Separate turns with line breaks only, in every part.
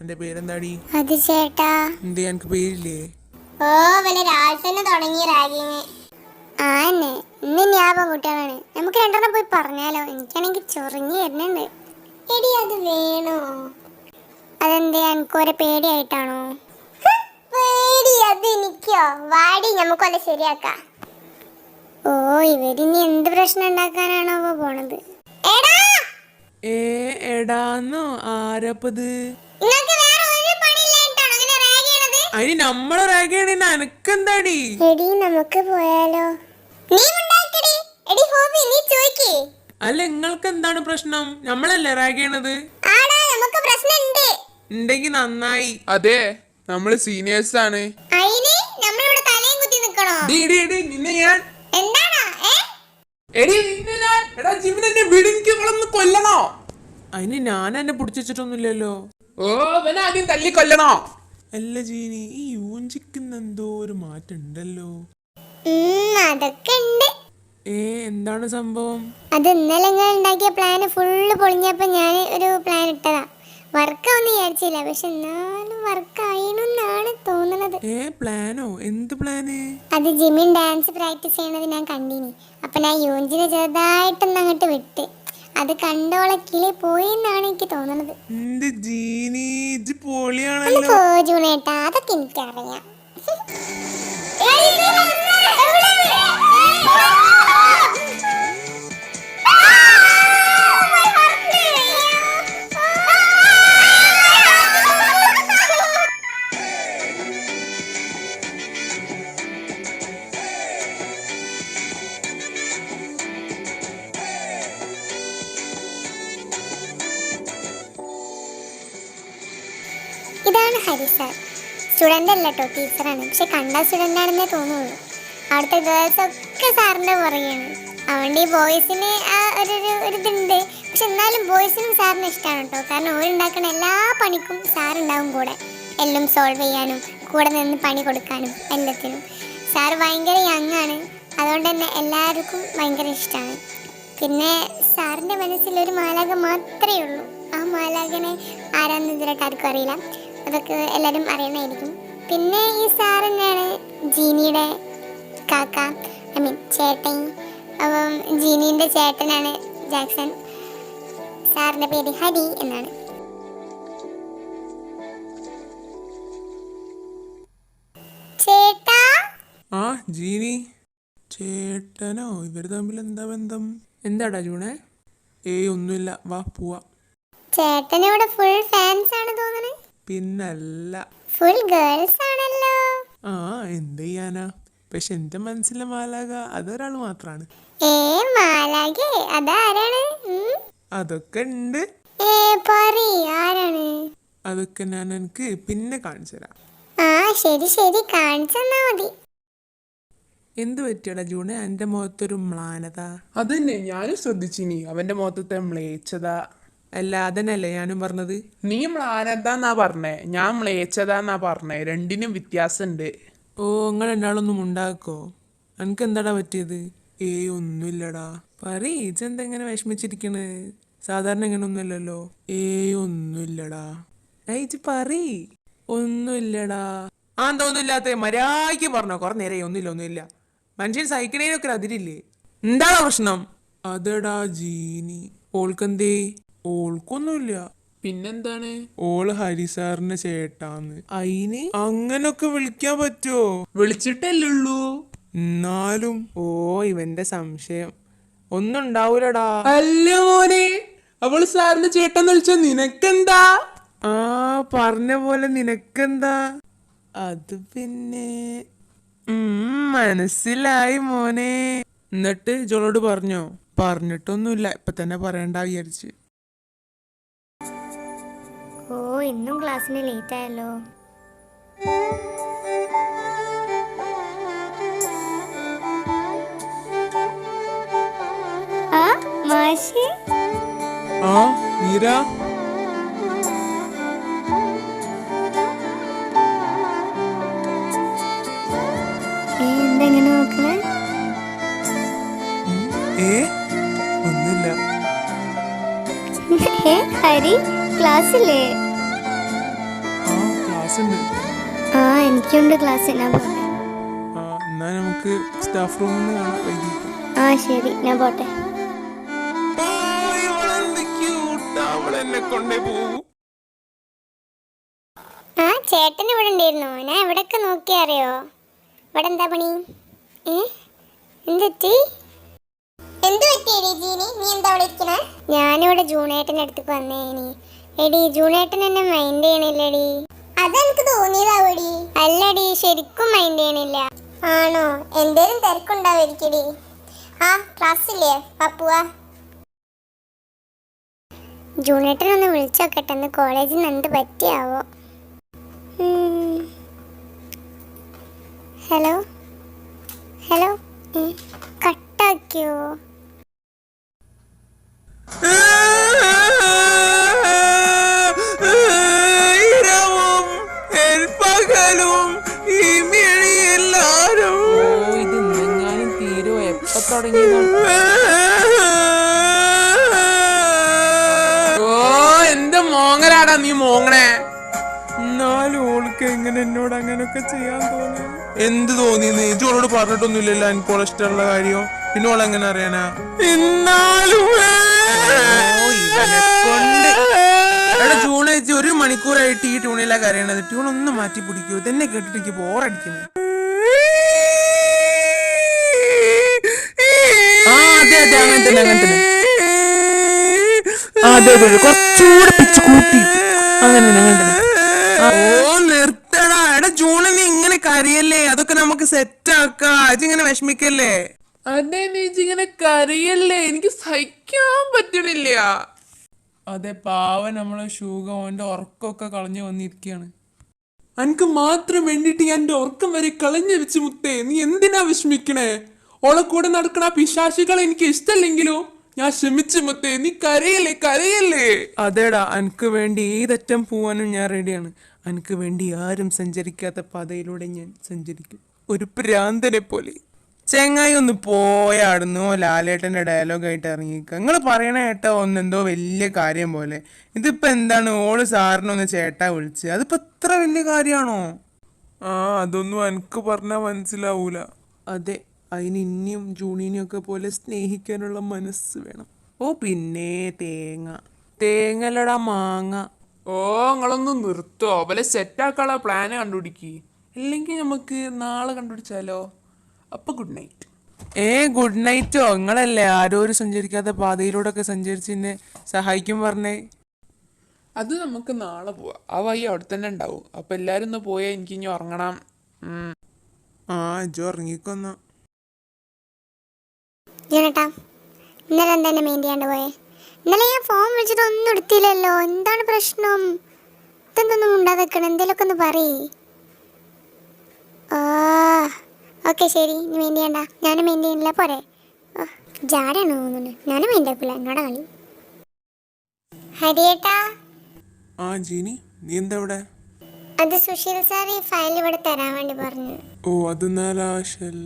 എന്റെ പേരെന്താടി?
അത് ചേട്ടാ.
എന്തേ എനിക്ക് പേരില്ലേ?
ഓ വല്ല രാത്രി തുടങ്ങി റാഗിങ്. ആന്നെ ഇന്ന് ഞാപം കുട്ടികളാണ്. നമുക്ക് രണ്ടെണ്ണം പോയി പറഞ്ഞാലോ? എനിക്കാണെങ്കിൽ ചൊറിഞ്ഞു വരുന്നുണ്ട്. എടി അത് വേണോ? അതെന്തേ എനിക്കൊരു പേടിയായിട്ടാണോ? പേടി അത് എനിക്കോ? വാടി നമുക്കൊല്ല ശരിയാക്കാം. ഓ ഇവരിനി എന്ത് പ്രശ്നം ഉണ്ടാക്കാനാണോ പോണത്?
എടാന്നോ ആരപ്പത്? അതിന് നമ്മളെ റാഗിയാണ്. എനക്കെന്താടി?
എടി നമുക്ക് പോയാലോ?
അല്ല നിങ്ങൾക്ക് എന്താണ് പ്രശ്നം? നമ്മളല്ലേ റാഗിയണത്? ഉണ്ടെങ്കി നന്നായി.
അതെ, നമ്മള് സീനിയേഴ്സ് ആണ്.
നിന്നെ ഞാൻ കൊല്ലണോ? അതിന് ഞാൻ എന്നെ പിടിച്ചിട്ടൊന്നുമില്ലല്ലോ.
ഓ അവനെ ആദ്യം തല്ലി കൊല്ലണോ?
അല്ല ജീനി, ഈ യൂഞ്ചിക്കുന്ന എന്തോ ഒരു മാറ്റം ഉണ്ടല്ലോ.
അതൊക്കെ ഉണ്ട്.
എന്താണ് സംഭവം?
അത് ഇന്നലെ ഞാൻ ഉണ്ടാക്കിയ പ്ലാന് ഫുള്ള് പൊളിഞ്ഞപ്പോ ഞാൻ ഒരു പ്ലാൻ ഇട്ടതാ. വർക്കാവെന്ന് വിചാരിച്ചില്ല, പക്ഷെ എന്നാലും വർക്കായിന്നാണ് തോന്നുന്നത്.
പ്ലാനോ? എന്ത് പ്ലാന്?
അത് ജിമ്മിൻ ഡാൻസ് പ്രാക്ടീസ് ചെയ്യണത് ഞാൻ കണ്ടിനി. അപ്പൊ ഞാൻ യൂഞ്ചിനെ ചെറുതായിട്ടൊന്ന് അങ്ങോട്ട് വിട്ട്. അത് കണ്ടോളെ കിളി പോയി എന്നാണ് എനിക്ക് തോന്നുന്നത്. ജൂണേട്ടാ, അതൊക്കെ എനിക്കറിയാം. ഇതാണ് ഹരി സാർ. സ്റ്റുഡൻ്റ് അല്ല കേട്ടോ, ടീച്ചറാണ്. പക്ഷെ കണ്ട സ്റ്റുഡൻ്റ് ആണെന്നേ തോന്നുള്ളൂ. അവിടുത്തെ ഗേൾസ് ഒക്കെ സാറിൻ്റെ പുറകെയാണ്. അതുകൊണ്ട് ഈ ബോയ്സിന് ആ ഒരു ഇതുണ്ട്. പക്ഷെ എന്നാലും ബോയ്സിനും സാറിന് ഇഷ്ടമാണ് കേട്ടോ. കാരണം ഓരുണ്ടാക്കുന്ന എല്ലാ പണിക്കും സാറുണ്ടാവും കൂടെ. എല്ലാം സോൾവ് ചെയ്യാനും കൂടെ നിന്ന് പണി കൊടുക്കാനും എല്ലാത്തിനും. സാർ ഭയങ്കര യങ് ആണ്. അതുകൊണ്ട് തന്നെ എല്ലാവർക്കും ഭയങ്കര ഇഷ്ടമാണ്. പിന്നെ സാറിൻ്റെ മനസ്സിലൊരു മാലാഖ മാത്രമേ ഉള്ളൂ. ആ മാലാഖനെ ആരാന്ന് ഇതിലായിട്ട് ആർക്കും അറിയില്ല. അതൊക്കെ എല്ലാവരും അറിയണമായിരിക്കും. പിന്നെ ഈ സാർ തന്നെയാണ് ജീനിയുടെ കാക്ക, ഐ മീൻ ചേട്ടൻ. അപ്പം ജീനീൻ്റെ ചേട്ടനാണ് ജാക്സൺ. സാറിൻ്റെ പേര് ഹരി എന്നാണ്. ചേട്ടാ.
ആ ജീനി ചേട്ടനോ? ഇവർ തമ്മിൽ എന്താ ബന്ധം? എന്താടാ ജൂണേ? ഒന്നുമില്ല, വാ പോവാ.
ചേട്ടനിവിടെ ഫുൾ ഫാൻസ് ആണ് തോന്നണേ.
പിന്നല്ല,
ഫുൾ ഗേൾസ് ആണല്ലോ.
എന്ത് ചെയ്യാനാ? പക്ഷെ എന്റെ മനസ്സിലെ മാലാക അതൊരാൾ മാത്രാണ്.
മാലാഖേ? അതാരാണ്?
അതൊക്കെ ഉണ്ട്.
ആരാണ്?
അതൊക്കെ ഞാൻ എനിക്ക് പിന്നെ കാണിച്ചു തരാം.
ശരി ശരി, കാണിച്ചെന്നാ മതി.
എന്ത് പറ്റിയടാ ജൂണെ എന്റെ മുഖത്തൊരു മ്ലാനത?
അതന്നെ ഞാനും ശ്രദ്ധിച്ചിനി, അവന്റെ മുഖത്തെ മ്ലേച്ഛത.
അല്ല അതന്നെയല്ലേ ഞാനും പറഞ്ഞത്.
നീ മ്ലാനതാന്നാ പറഞ്ഞേ, ഞാൻ മ്ലേച്ഛതാന്നാ പറഞ്ഞേ. രണ്ടിനും വ്യത്യാസമുണ്ട്.
നിങ്ങൾ രണ്ടാളൊന്നും ഉണ്ടാക്കോ? എനിക്ക് എന്താടാ പറ്റിയത്? ഒന്നുമില്ലടാ. ഇജെന്തെങ്ങനെ വിഷമിച്ചിരിക്കണ്? സാധാരണ ഇങ്ങനെ ഒന്നുമില്ലല്ലോ. ഒന്നുമില്ലടാ. ഇജ് ഒന്നുമില്ലടാ. തോന്നില്ലാത്ത മര്യാദയ്ക്ക് പറഞ്ഞോ. കുറെ നേരെ ഒന്നുമില്ല. മനുഷ്യൻ സഹിക്കണേനൊക്കെ അതിരില്ലേ? എന്താടാ പ്രശ്നം? അതെടാ ജീനി, ഓൾക്കെന്തേ? ഓൾക്കൊന്നുമില്ല.
പിന്നെന്താണ്?
ഓള് ഹരിസാറിന്റെ ചേട്ടാന്ന്. അയിന് അങ്ങനൊക്കെ വിളിക്കാൻ പറ്റുമോ?
വിളിച്ചിട്ടല്ലുള്ളൂ.
എന്നാലും ഇവന്റെ സംശയം ഒന്നും ഉണ്ടാവൂലടാ.
അല്ല മോനെ, അവള് സാറിന്റെ ചേട്ടൻ വിളിച്ച നിനക്കെന്താ?
പറഞ്ഞ പോലെ നിനക്കെന്താ? അത് പിന്നെ മനസ്സിലായി മോനെ. എന്നിട്ട് ജോളോട് പറഞ്ഞോ? പറഞ്ഞിട്ടൊന്നുമില്ല, ഇപ്പൊ തന്നെ പറയണ്ട വിചാരിച്ച്.
ഇന്നും ക്ലാസ്സിന് ലേറ്റ് ആയല്ലോ. മാഷി.
മീര.
എന്തെങ്ങനെ നോക്കണേ?
ഒന്നുമില്ല.
ഹരി ക്ലാസ്സില്ലേ?
ക്ലാസ് ഉണ്ട്.
ആ എനിക്കുണ്ട് ക്ലാസ്. ഞാൻ പോട്ടെ.
ആ എന്നാ നമുക്ക് സ്റ്റാഫ് റൂമിൽ നിന്ന് കാണാം വൈകിട്ട്.
ആ ശരി, ഞാൻ പോട്ടെ.
അവളെന്നെ കൊണ്ടേ പോകും.
ആ ചേട്ടൻ ഇവിടെ ഉണ്ടായിരുന്നു. ഞാൻ എവിടെയൊക്കെ നോക്കി അറിയോ. ഇവിടെ എന്താ പണി? എന്തെറ്റി? ഞാനിവിടെ ജൂണേട്ടൻ്റെ അടുത്തേക്ക് വന്നേനി. എടി ജൂണേട്ടൻ എന്നെ മൈൻഡ് ചെയ്യണില്ലടി. അതെനിക്ക് തോന്നിയതാവടി. അല്ലടി, ശരിക്കും മൈൻഡ് ചെയ്യണില്ല. ആണോ? എന്തേലും തിരക്കുണ്ടാവുമായിരിക്കടി. ആ ക്ലാസ്സില്ലേ പപ്പുവാ? ജൂണേട്ടൻ ഒന്ന് വിളിച്ചു നോക്കട്ടെ, ഒന്ന് കോളേജിൽ നിന്ന് എന്ത് പറ്റിയാവോ. Hello hello, കട്ടാക്കിയോ?
ഇത് ഇന്നെങ്ങാനും തീരുവോ? എപ്പോ തുടങ്ങിയതാണ്? എന്ത് മോങ്ങലാടാ നീ മോങ്ങണേ?
എന്നാലും ഓൾക്ക് എങ്ങനെ എന്നോട് അങ്ങനൊക്കെ ചെയ്യാൻ തോന്നി? എന്ത് തോന്നി? നീച്ചോളോട് പറഞ്ഞിട്ടൊന്നുമില്ലല്ലോ എനിക്ക് ഓളെ ഇഷ്ടമുള്ള കാര്യോ. പിന്നെ ഓളെ എങ്ങനെ അറിയാനാ? എന്നാലും ജൂൺ ചേച്ചി 1 മണിക്കൂറായിട്ട് ഈ ട്യൂണിലാ കരയണത്. ട്യൂൺ ഒന്ന് മാറ്റി പിടിക്കൂ. ഇതെന്നെ കേട്ടിട്ട് എനിക്ക് ബോറടിക്കുന്നു. അതെ അതെ, അങ്ങനെ തന്നെ അങ്ങനെ തന്നെ. അതെ അതെ, കുറച്ചുകൂടെ പിച്ച് കൂട്ടി. അങ്ങനെ തന്നെ അങ്ങനെ തന്നെ. ഓ നിർത്തടാ. എടാ ജൂണ്, നീ ഇങ്ങനെ കരയല്ലേ. അതൊക്കെ നമുക്ക് സെറ്റ് ആക്കാം. ഇങ്ങനെ വിഷമിക്കല്ലേ.
അതെ നീച്ചി ഇങ്ങനെ കരയല്ലേ, എനിക്ക് സഹിക്കാൻ പറ്റണില്ല.
അതെ പാവൻ നമ്മളെ ഷൂഗ ഓന്റെ ഉറക്കമൊക്കെ കളഞ്ഞു വന്നിരിക്കുകയാണ്. എനിക്ക് മാത്രം വേണ്ടിട്ട് ഞാൻ എന്റെ ഉറക്കം വരെ കളഞ്ഞു വെച്ച് മുത്തേ. നീ എന്തിനാ വിഷമിക്കണേ? ഓളെ കൂടെ നടക്കണ പിശാചികൾ എനിക്ക് ഇഷ്ടല്ലെങ്കിലോ ഞാൻ ക്ഷമിച്ചു മുത്തേ. നീ കരയല്ലേ കരയല്ലേ. അതേടാ, എനിക്ക് വേണ്ടി ഏതറ്റം പോവാനും ഞാൻ റെഡിയാണ്. എനിക്ക് വേണ്ടി ആരും സഞ്ചരിക്കാത്ത പാതയിലൂടെ ഞാൻ സഞ്ചരിക്കും, ഒരു ഭ്രാന്തനെ പോലെ. ചെങ്ങായി ഒന്ന് പോയാടുന്നു. ലാലേട്ടന്റെ ഡയലോഗായിട്ട് ഇറങ്ങിക്ക. നിങ്ങൾ പറയണ ഏട്ടാ എന്തോ വലിയ കാര്യം പോലെ. ഇതിപ്പോ എന്താണ്? ഓള് സാറിനൊന്ന് ചേട്ടാ വിളിച്ച്, അതിപ്പോ ഇത്ര വലിയ കാര്യമാണോ? ആ അതൊന്നും എനിക്ക് പറഞ്ഞാ മനസ്സിലാവൂല. അതെ, അതിന് ഇനിയും ജൂണിനെയൊക്കെ പോലെ സ്നേഹിക്കാനുള്ള മനസ്സ് വേണം. ഓ പിന്നെ തേങ്ങലടാ മാങ്ങ.
ഓ നിങ്ങളൊന്ന് നിർത്തോ. അവലെ സെറ്റാക്കാനുള്ള പ്ലാന് കണ്ടുപിടിക്ക്.
അല്ലെങ്കിൽ നമുക്ക് നാളെ കണ്ടുപിടിച്ചാലോ? അപ്പൊ ഗുഡ് നൈറ്റ്. ഗുഡ് നൈറ്റോ? നിങ്ങളല്ലേ ആരോരും സഞ്ചരിക്കാത്ത പാതയിലൂടെ ഒക്കെ സഞ്ചരിച്ച് എന്നെ സഹായിക്കും പറഞ്ഞേ.
അത് നമുക്ക് നാളെ പോവാം. ആ വഴി അവിടെ തന്നെ ഉണ്ടാവും. അപ്പൊ എല്ലാരും ഒന്ന് പോയാൽ എനിക്ക് ഇനി ഉറങ്ങണം.
ആ ഇജ്ജ് ഉറങ്ങിക്കൊന്ന.
ജോണേട്ടാ, ഇന്നലെ എന്താ എന്നെ മെയിൻ ചെയ്യാണ്ട് പോയെ? ഇന്നലെ ഞാൻ ഫോൺ വിളിച്ചിട്ട് ഒന്നും എടുത്തില്ലല്ലോ. എന്താണ് പ്രശ്നം? ഇതെന്തൊന്നും ഉണ്ടാതെ നിൽക്കണം. എന്തേലൊക്കെ ഒന്ന് പറയ്. ഓക്കെ ശരി, നീ മെയിൻ ചെയ്യണ്ട. ഞാനും മെയിൻ ചെയ്യണില്ല, പോരെ? ജാടാണ് തോന്നുന്നു. ഞാനും മെയിൻ ആക്കില്ല, എന്നോടാ കളി. ഹരിയേട്ടാ.
ആ ജീനി, നീ എന്താ ഇവിടെ?
അത് സുശീൽ സാർ ഈ ഫയൽ ഇവിടെ തരാൻ വേണ്ടി പറഞ്ഞു.
ഓ അത് നാലാശൽ.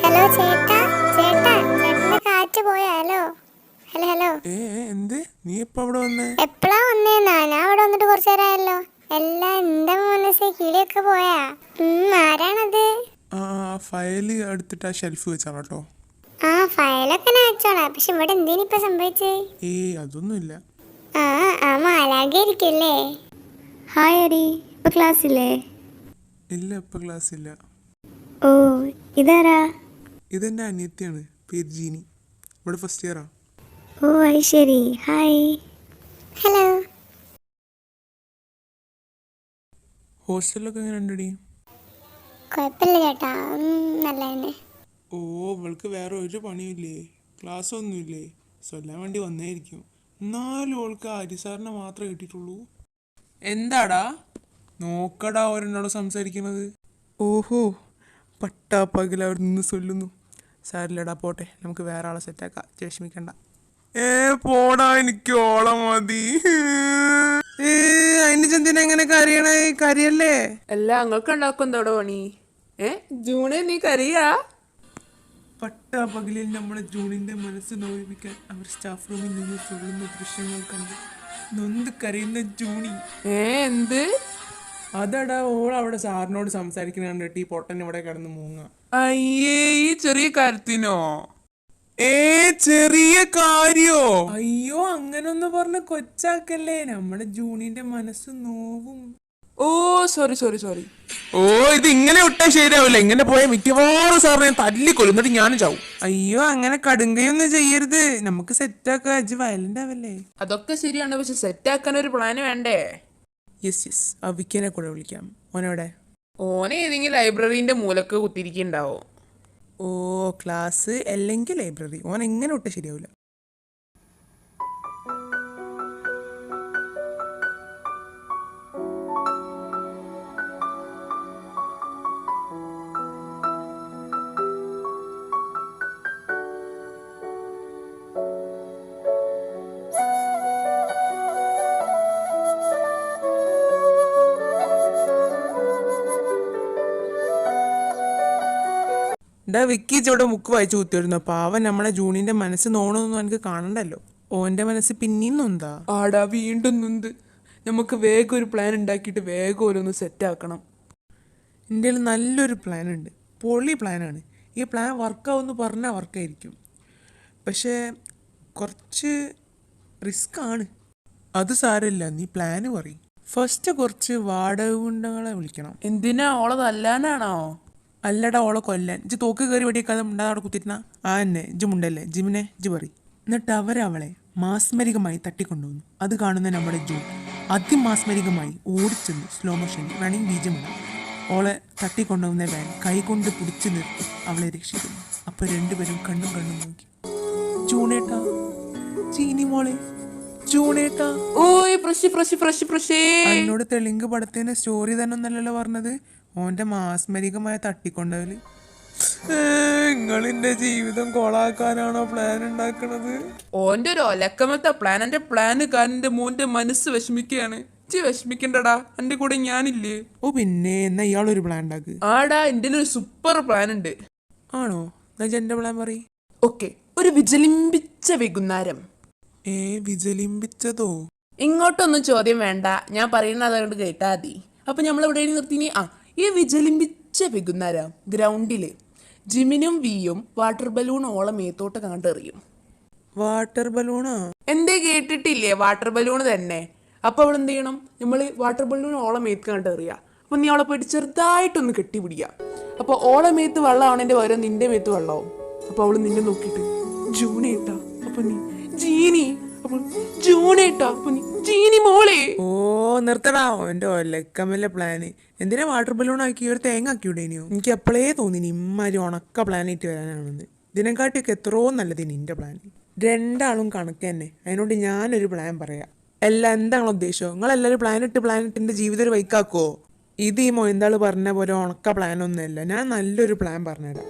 ഹലോ ചേട്ടാ, ചേട്ടാ, ചേട്ടന്റെ കാറ്റ് പോയാലോ? Hello hello.
എന്ത്? നീ എപ്പ അവിടെ വന്നേ?
എപ്പോഴാ വന്നേന്നാ? ഞാൻ അവിടെ വന്നിട്ട് കുറച്ചു നേരമായല്ലോ. എല്ലാം എന്താ മനസ്സേ, കിളിയൊക്കെ പോയാ? ആരാണത്?
ആ ഫയല് എടുത്തിട്ട് ആ ഷെൽഫ് വെച്ചാണ് കേട്ടോ.
ആ ഫയലൊക്കെ ഞാൻ വെച്ചോളാം. പക്ഷെ ഇവിടെ എന്തേനിപ്പോ സംഭവിച്ചേ?
അതൊന്നുമില്ല.
ആ മാലാകായിരിക്കല്ലേ. ഹായ് അരി, ഇപ്പൊ ക്ലാസ്സില്ലേ?
ഇല്ല, ഇപ്പൊ ക്ലാസ് ഇല്ല.
ഓ ഇതാരാ?
ഇതെന്റെ അനിയത്തിയാണ്, പേര് ജീനി. ഇവിടെ ഫസ്റ്റ് ഇയറാ.
ഓ അത് ശരി. ഹായ്. ഹലോ.
ഹോസ്റ്റലിലൊക്കെ എങ്ങനെ ഉണ്ടടി?
കുഴപ്പമില്ല ചേട്ടാ, നല്ല തന്നെ.
ഓ ഇവൾക്ക് വേറെ ഒരു പണിയില്ലേ? ക്ലാസ് ഒന്നുമില്ലേ? ചൊല്ലാൻ വേണ്ടി വന്നേയിരിക്കും. എന്നാലും ഓൾക്ക് ഹരിസാറിനെ മാത്രമേ കിട്ടിയിട്ടുള്ളൂ. എന്താടാ നോക്കടാ അവരെന്നോട് സംസാരിക്കുന്നത്. ഓഹോ, പട്ടാപ്പകൽ അവർ നിന്ന് ചൊല്ലുന്നു. സാരില്ലടാ പോട്ടെ, നമുക്ക് വേറെ ആളെ സെറ്റാക്കാം, വിഷമിക്കണ്ട. പോടാ, എനിക്ക് ഓളം മതി. അതിന് ചെന്തിനാ എങ്ങനെ കരയണേ? കരയല്ലേ?
എല്ലാ നിങ്ങൾക്ക് ഉണ്ടാക്കും എന്തോടെ പണി? ജൂണേ നീ കരയാ?
പട്ടാപകലിൽ നമ്മുടെ ജൂണിന്റെ മനസ്സ് നോവിപ്പിക്കാൻ അവർ സ്റ്റാഫ് റൂമിൽ നിന്ന് ചൊല്ലുന്ന ദൃശ്യങ്ങൾ കണ്ട് നൊന്ത് കരയുന്ന ജൂണി.
എന്ത്?
അതടാ, ഓൾ അവിടെ സാറിനോട് സംസാരിക്കുന്ന കണ്ടിട്ട് ഈ പൊട്ടൻ ഇവിടെ കിടന്ന് മൂങ്ങ.
അയ്യേ, ഈ ചെറിയ കാര്യത്തിനോ?
ചെറിയ കാര്യോ? അയ്യോ, അങ്ങനൊന്ന് പറഞ്ഞ കൊച്ചാക്കല്ലേ, നമ്മുടെ ജൂണിന്റെ മനസ്സ് നോവും.
ഓ സോറി.
ഇത് ഇങ്ങനെ വിട്ടാൽ ശരിയാവില്ല. ഇങ്ങനെ പോയ മിക്കവാറും സാറിനെ തല്ലിക്കൊല്ലും, എന്നിട്ട് ഞാനും ചാവും. അയ്യോ, അങ്ങനെ കടുങ്കയൊന്നും ചെയ്യരുത്, നമുക്ക് സെറ്റാക്കാം. അജ് വയലന്റ് ആവല്ലേ?
അതൊക്കെ ശരിയാണ്, പക്ഷെ സെറ്റാക്കാൻ ഒരു പ്ലാൻ വേണ്ടേ?
യെസ്, ആ വിക്കനെ കൂടെ വിളിക്കാം. ഓനോടെ?
ഓനെ ഏതെങ്കിലും ലൈബ്രറീന്റെ മൂലക്ക് കുത്തിരിക്കുന്നുണ്ടാവോ?
ക്ലാസ് അല്ലെങ്കിൽ ലൈബ്രറി. ഓൻ എങ്ങനെ വിട്ടാൽ ശരിയാവില്ല. വിക്കി ചോടെ ബുക്ക് വായിച്ചു കുത്തിയിരുന്നു. പാവൻ നമ്മളെ ജൂണിന്റെ മനസ്സ് നോണൊന്നും എനിക്ക് കാണണ്ടല്ലോ. ഓന്റെ മനസ്സ് പിന്നെയും നൊന്താ.
ആടാ, വീണ്ടും നൊന്ത്. നമുക്ക് വേഗം ഒരു പ്ലാൻ ഉണ്ടാക്കിയിട്ട് വേഗം ഓരോന്ന് സെറ്റാക്കണം.
എൻ്റെ നല്ലൊരു പ്ലാൻ ഉണ്ട്, പൊളി പ്ലാനാണ്. ഈ പ്ലാൻ വർക്കാവുമെന്ന് പറഞ്ഞാൽ വർക്കായിരിക്കും, പക്ഷേ കുറച്ച് റിസ്ക് ആണ്. അത് സാരമില്ല, നീ പ്ലാന് പറയും. ഫസ്റ്റ് കുറച്ച് വാടക ഗുണ്ടകളെ വിളിക്കണം.
എന്തിനാ? ഓളെ തല്ലാനാണോ?
അല്ലടാ, ഓളെ കൊല്ലാൻ. ഇജ്ജ് തോക്ക് കയറി വെടിയേക്കാതെ ഉണ്ടാകും അവിടെ കുത്തിരുന്ന എന്നെ ഇജ്ജ് മുണ്ടല്ലേ? ജിമിനെ ഇജ്ജ് പറയും. എന്നിട്ട് അവളെ മാസ്മരികമായി തട്ടിക്കൊണ്ടുവന്നു. അത് കാണുന്ന നമ്മുടെ ജൂൺ അതിമാസ്മരികമായി ഓടിച്ചെന്ന് സ്ലോ മോഷൻ റണ്ണിങ് ബീജമാണ്. ഓളെ തട്ടിക്കൊണ്ടുവന്ന വാൻ കൈകൊണ്ട് പിടിച്ചു നിർത്തി അവളെ രക്ഷിക്കുന്നു. അപ്പൊ രണ്ടുപേരും കണ്ണും നോക്കി. ജൂണേട്ടാ, ചീനി മോളെ, ജൂണേട്ടാ.
ഓയ്
എന്നോട് തെളിങ്ക് പടത്തിന്റെ സ്റ്റോറി തന്നെ ഒന്നല്ലല്ലോ പറഞ്ഞത്. ഓന്റെ മാസ്മരികമായ തട്ടിക്കൊണ്ടവല്. നിങ്ങളിന്റെ ജീവിതം കൊളാക്കാനാണോ പ്ലാൻ ഉണ്ടാക്കണത്?
ഓന്റെ ഒരു ഒലക്കമത്തെ പ്ലാൻ. എന്റെ പ്ലാന് കാരണം മോന്റെ മനസ്സ് വിഷമിക്കുകയാണ്. വിഷമിക്കണ്ടടാ, എന്റെ കൂടെ ഞാനില്ലേ?
പിന്നെ എന്നാ ഇയാളൊരു പ്ലാൻ ഉണ്ടാക്ക്.
ആടാ, എന്റെ ഒരു സൂപ്പർ പ്ലാൻ ഉണ്ട്.
ആണോ? എന്നാ എന്റെ പ്ലാൻ പറ.
ഓക്കെ, ഒരു വിജലിമ്പിച്ച വൈകുന്നേരം.
വിജലിമ്പിച്ചതോ?
ഇങ്ങോട്ടൊന്നും ചോദ്യം വേണ്ട, ഞാൻ പറയുന്നത് അതുകൊണ്ട് കേട്ടാ മതി. അപ്പൊ നമ്മൾ എവിടെ നിർത്തിനി? ഈ വിജലിമ്പിച്ച വൈകുന്നേരം ഗ്രൗണ്ടില് ജിമിനും വിയും വാട്ടർ ബലൂൺ ഓളെ മേത്തോട്ട് കണ്ടെറിയും.
വാട്ടർ ബലൂണോ?
എന്തേ കേട്ടിട്ടില്ലേ? വാട്ടർ ബലൂൺ തന്നെ. അപ്പൊ അവൾ എന്ത് ചെയ്യണം? നമ്മൾ വാട്ടർ ബലൂൺ ഓളെ മേത്ത് കണ്ടെറിയ. അപ്പൊ നീ അവളെ പോയിട്ട് ചെറുതായിട്ടൊന്ന് കെട്ടിപ്പിടിക്കുക. അപ്പൊ ഓളെ മേത്ത് വെള്ളമാണെന്റെ പകരം നിന്റെ മേത്ത് വെള്ളമാവും. അപ്പൊ അവള് നിന്നെ നോക്കിയിട്ട് ജൂണേട്ടാ, അപ്പൊ നീ ജീനി, അപ്പൊ ജൂണേട്ടാ, അപ്പൊ നീ ജീനി മോളെ.
നിർത്തടാ എന്റെ ഒലക്കമല്ല പ്ലാന്. എന്തിനാ വാട്ടർ ബലൂൺ ആക്കി ഒരു തേങ്ങ ആക്കിവിടേനിയോ? എനിക്ക് എപ്പോഴേ തോന്നിനി ഇമ്മാരി ഉണക്ക പ്ലാനായിട്ട് വരാനാണെന്ന്. ഇതിനെക്കാട്ടിയൊക്കെ എത്രയോ നല്ലത് നിന്റെ പ്ലാൻ. രണ്ടാളും കണക്ക് തന്നെ. അതിനോട് ഞാനൊരു പ്ലാൻ പറയാം. എന്താണ് ഉദ്ദേശം? നിങ്ങളെല്ലാവരും പ്ലാനിട്ട് എൻ്റെ ജീവിതം ഒരു വൈക്കാക്കുവോ? ഇത് ഈ മൊയന്താള് പറഞ്ഞ പോലെ ഉണക്ക പ്ലാനൊന്നുമല്ല. ഞാൻ നല്ലൊരു പ്ലാൻ പറഞ്ഞുതരാം.